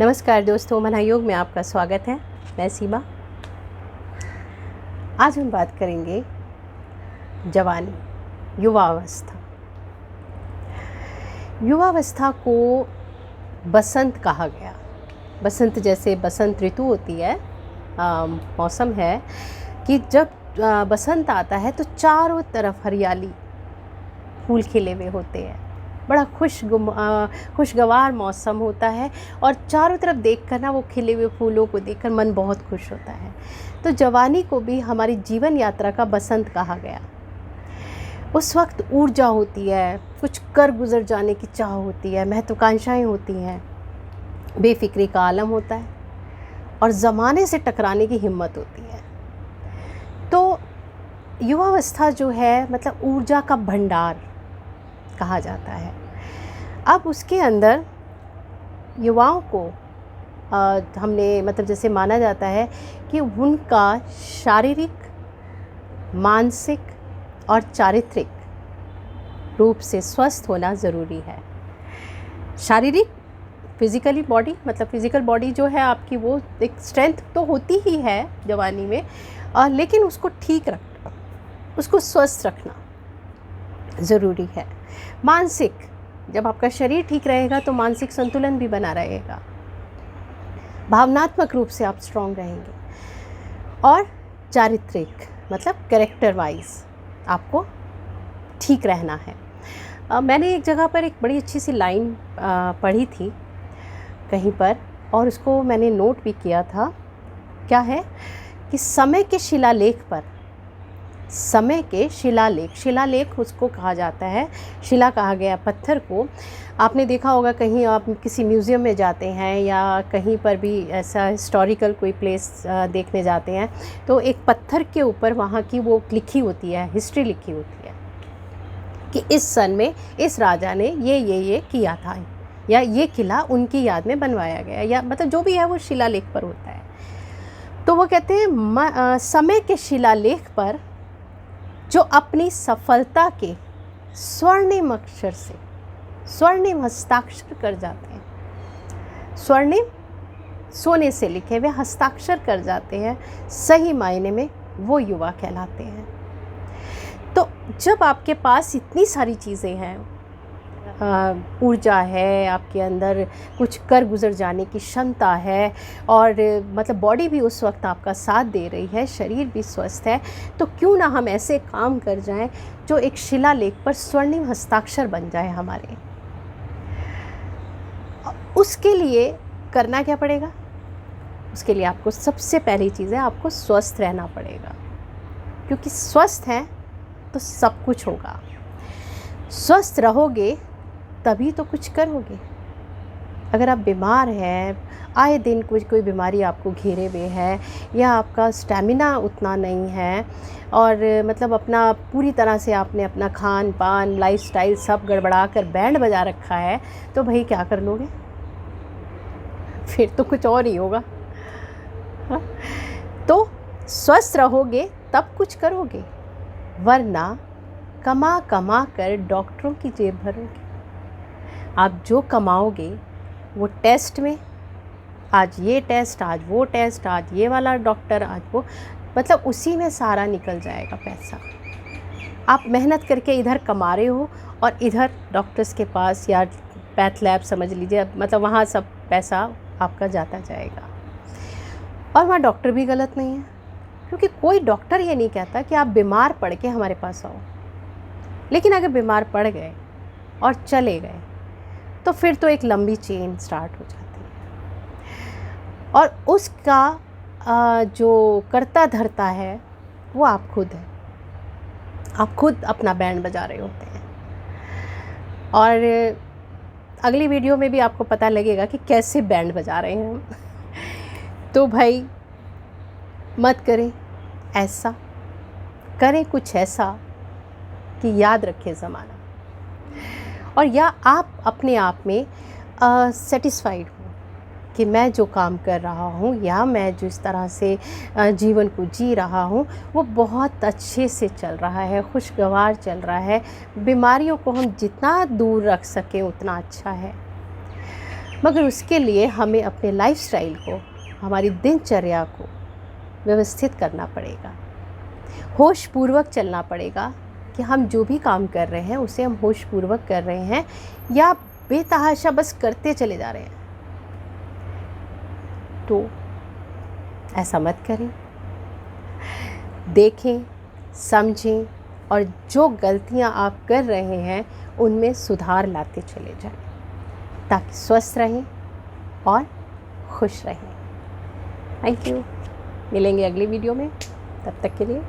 नमस्कार दोस्तों, महायोग में आपका स्वागत है। मैं सीमा। आज हम बात करेंगे जवानी, युवावस्था। युवावस्था को बसंत कहा गया। बसंत जैसे बसंत ऋतु होती है, मौसम है कि जब बसंत आता है तो चारों तरफ हरियाली, फूल खिले हुए होते हैं। बड़ा खुशगवार मौसम होता है और चारों तरफ देखकर ना वो खिले हुए फूलों को देखकर मन बहुत खुश होता है। तो जवानी को भी हमारी जीवन यात्रा का बसंत कहा गया। उस वक्त ऊर्जा होती है, कुछ कर गुजर जाने की चाह होती है, महत्वाकांक्षाएं होती हैं, बेफिक्री का आलम होता है और ज़माने से टकराने की हिम्मत होती है। तो युवावस्था जो है मतलब ऊर्जा का भंडार कहा जाता है। अब उसके अंदर युवाओं को हमने मतलब जैसे माना जाता है कि उनका शारीरिक, मानसिक और चारित्रिक रूप से स्वस्थ होना ज़रूरी है। शारीरिक, फिज़िकली बॉडी, मतलब फिज़िकल बॉडी जो है आपकी, वो एक स्ट्रेंथ तो होती ही है जवानी में, लेकिन उसको ठीक रखना, उसको स्वस्थ रखना ज़रूरी है। मानसिक, जब आपका शरीर ठीक रहेगा तो मानसिक संतुलन भी बना रहेगा, भावनात्मक रूप से आप स्ट्रॉन्ग रहेंगे। और चारित्रिक मतलब कैरेक्टर वाइज आपको ठीक रहना है। मैंने एक जगह पर एक बड़ी अच्छी सी लाइन पढ़ी थी कहीं पर, और उसको मैंने नोट भी किया था। क्या है कि समय के शिलालेख पर, समय के शिलालेख, शिलालेख उसको कहा जाता है, शिला कहा गया पत्थर को। आपने देखा होगा कहीं आप किसी म्यूज़ियम में जाते हैं या कहीं पर भी ऐसा हिस्टोरिकल कोई प्लेस देखने जाते हैं तो एक पत्थर के ऊपर वहाँ की वो लिखी होती है, हिस्ट्री लिखी होती है कि इस सन में इस राजा ने ये किया था, या ये किला उनकी याद में बनवाया गया, या मतलब जो भी है वो शिलालेख पर होता है। तो वो कहते हैं समय के शिलालेख पर जो अपनी सफलता के स्वर्णिम अक्षर से स्वर्णिम हस्ताक्षर कर जाते हैं, स्वर्णिम सोने से लिखे हुए हस्ताक्षर कर जाते हैं, सही मायने में वो युवा कहलाते हैं। तो जब आपके पास इतनी सारी चीज़ें हैं, ऊर्जा है आपके अंदर, कुछ कर गुजर जाने की क्षमता है, और मतलब बॉडी भी उस वक्त आपका साथ दे रही है, शरीर भी स्वस्थ है, तो क्यों ना हम ऐसे काम कर जाएं जो एक शिलालेख पर स्वर्णिम हस्ताक्षर बन जाए हमारे। उसके लिए करना क्या पड़ेगा? उसके लिए आपको सबसे पहली चीज़ है, आपको स्वस्थ रहना पड़ेगा, क्योंकि स्वस्थ हैं तो सब कुछ होगा। स्वस्थ रहोगे तभी तो कुछ करोगे। अगर आप बीमार हैं, आए दिन कोई बीमारी आपको घेरे हुए है, या आपका स्टैमिना उतना नहीं है, और मतलब अपना पूरी तरह से आपने अपना खान पान, लाइफस्टाइल सब गड़बड़ा कर बैंड बजा रखा है, तो भाई क्या कर लोगे? फिर तो कुछ और ही होगा। हाँ? तो स्वस्थ रहोगे तब कुछ करोगे, वरना कमा कमा कर डॉक्टरों की जेब भरोगे। आप जो कमाओगे वो टेस्ट में, आज ये टेस्ट, आज वो टेस्ट, आज ये वाला डॉक्टर, आज वो, मतलब उसी में सारा निकल जाएगा पैसा। आप मेहनत करके इधर कमा रहे हो और इधर डॉक्टर्स के पास या पैथ लैब समझ लीजिए, मतलब वहाँ सब पैसा आपका जाता जाएगा। और वहाँ डॉक्टर भी गलत नहीं है, क्योंकि कोई डॉक्टर ये नहीं कहता कि आप बीमार पड़ के हमारे पास आओ। लेकिन अगर बीमार पड़ गए और चले गए तो फिर तो एक लंबी चेन स्टार्ट हो जाती है, और उसका जो करता धरता है वो आप खुद हैं। आप खुद अपना बैंड बजा रहे होते हैं। और अगली वीडियो में भी आपको पता लगेगा कि कैसे बैंड बजा रहे हैं हम। तो भाई मत करें ऐसा, करें कुछ ऐसा कि याद रखें ज़माना, और या आप अपने आप में सेटिस्फाइड हो कि मैं जो काम कर रहा हूँ या मैं जिस तरह से जीवन को जी रहा हूँ वो बहुत अच्छे से चल रहा है, खुशगवार चल रहा है। बीमारियों को हम जितना दूर रख सकें उतना अच्छा है। मगर उसके लिए हमें अपने लाइफस्टाइल को, हमारी दिनचर्या को व्यवस्थित करना पड़ेगा, होशपूर्वक चलना पड़ेगा कि हम जो भी काम कर रहे हैं उसे हम होशपूर्वक कर रहे हैं या बेतहाशा बस करते चले जा रहे हैं। तो ऐसा मत करें, देखें, समझें और जो गलतियां आप कर रहे हैं उनमें सुधार लाते चले जाएं ताकि स्वस्थ रहें और खुश रहें। Thank you. मिलेंगे अगली वीडियो में, तब तक के लिए